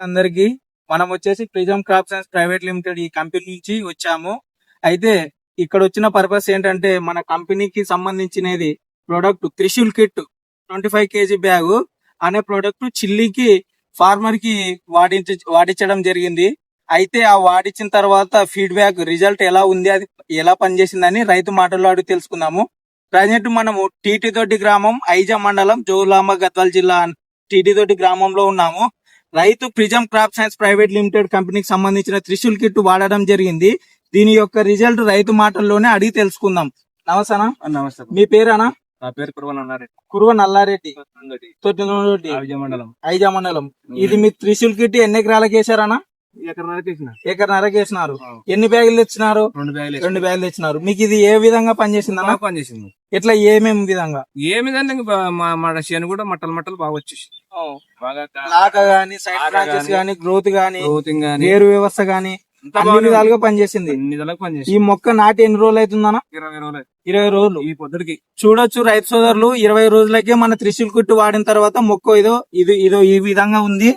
అందరికి మనం వచ్చేసి prism crop science private limited ఈ కంపెనీ నుంచి వచ్చాము. అయితే ఇక్కడ వచ్చిన పర్పస్ ఏంటంటే మన కంపెనీకి సంబంధించినది product Trishul kit 25 kg bag అనే ప్రొడక్ట్ చిల్లీకి ఫార్మర్ కి వాడించడం జరిగింది. అయితే ఆ వాడించిన తర్వాత ఫీడ్బ్యాక్ రిజల్ట్ ఎలా ఉంది, అది ఎలా పనిచేసిందని రైతు మాటల్లో అడిగి తెలుసుకుందాము. ప్రజెంట్ మనము టీటీ దొడ్డి గ్రామం, ఐజా మండలం, జోగులాంబ గద్వాల జిల్లా టీటీ దొడ్డి గ్రామంలో ఉన్నాము. రైతు prism crop science private limited కంపెనీకి సంబంధించిన త్రిశూల్ కిట్ వాడడం జరిగింది. దీని యొక్క రిజల్ట్ రైతు మాటల్లోనే అడిగి తెలుసుకుందాం. నమస్తేనా? నమస్తే. మీ పేరేనా? నా పేరు కురువ నల్లారెడ్డి. కురువ నల్లారెడ్డి, ఐజా మండలం. ఇది మీ త్రిశూల్ కిట్ ఎన్ని ఎకరాలకు వేసారనా? ఎకరన్నరకు వేసినారు. ఎన్ని బ్యాగులు తెచ్చినారు? 2 బ్యాగులు తెచ్చినారు. మీకు ఇది ఏ విధంగా పనిచేసింది అన్న? పనిచేసింది. ఎట్లా ఏమేమి విధంగా? ఏమిదంటే మన చేను కూడా మట్టలు బాగా వచ్చేసి లాక గానీ, సైడ్ బ్రాంచెస్ గానీ, గ్రోత్ గానీ, వేరు వ్యవస్థ గానీ అన్ని విధాలుగా పనిచేసింది. ఈ మొక్క నాటి ఎన్ని రోజులు అవుతుందన్నా? 20 రోజులు. ఈ పొద్దుడికి చూడొచ్చు రైతు సోదరులు, 20 రోజులకే మన త్రిశూల్ కిట్ వాడిన తర్వాత మొక్క ఇదో ఈ విధంగా ఉంది.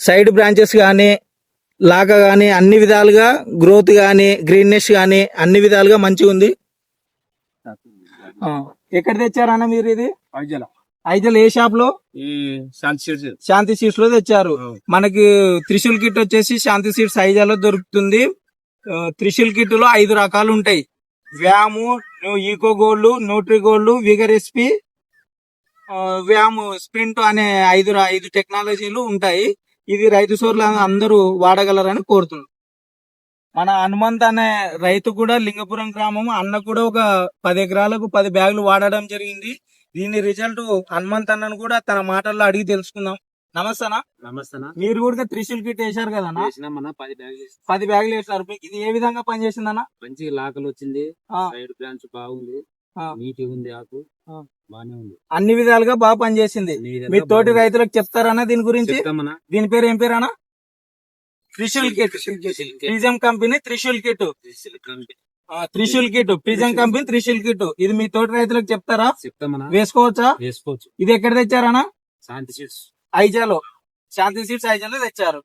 సైడ్ బ్రాంచెస్ గానీ, లాక గానీ అన్ని విధాలుగా, గ్రోత్ గానీ, గ్రీన్నెస్ గానీ అన్ని విధాలుగా మంచిగా ఉంది. ఎక్కడ తెచ్చారన్న మీరు ఇది? ఐజల్ ఏ షాప్ లో? శాంతి సీడ్స్ లో తెచ్చారు. మనకి త్రిశూల్ కిట్ వచ్చేసి శాంతి సీడ్స్ ఐజాలో దొరుకుతుంది. త్రిశూల్ కిట్ లో 5 రకాలు ఉంటాయి. వ్యాము, Eco Gold, Nutri Gold, Vigor SP, వ్యాము, స్ప్రింట్ అనే 5 టెక్నాలజీలు ఉంటాయి. ఇది రైతు సోర్లు అందరూ వాడగలరని కోరుతున్నారు. మన హనుమంత్ అనే రైతు కూడా లింగపురం గ్రామం అన్న కూడా ఒక 10 ఎకరాలకు 10 బ్యాగులు వాడడం జరిగింది. దీని రిజల్ట్ హనుమంత్ అన్నను కూడా తన మాటల్లో అడిగి తెలుసుకుందాం. నమస్తేనా? నమస్తేనా. మీరు కూడా త్రిశూల్ కిట్ వేశారు కదా? 10 బ్యాగులు వేసారు. ఇది ఏ విధంగా పనిచేసిందన్న? మంచి లాకలు వచ్చింది, సైడ్ బ్రాంచ్ బాగుంది, నీటి ఉంది, ఆకు బాగానే ఉంది, అన్ని విధాలుగా బాగా పనిచేసింది. మీ తోటి రైతులకు చెప్తారన్నా దీని గురించి? దీని పేరు ఏం పేరు అన్న? Trishul kit, prism company Trishul kit. Trishul kit, prism company Trishul kit. ఇది మీ తోటి రైతులకు చెప్తారా? చెప్తామన్నా. వేసుకోవచ్చా? వేసుకోవచ్చు. ఇది ఎక్కడ తెచ్చారన్నా? శాంతి సీడ్స్ ఐజాలో. శాంతి సీడ్స్ ఐజాలో తెచ్చారు.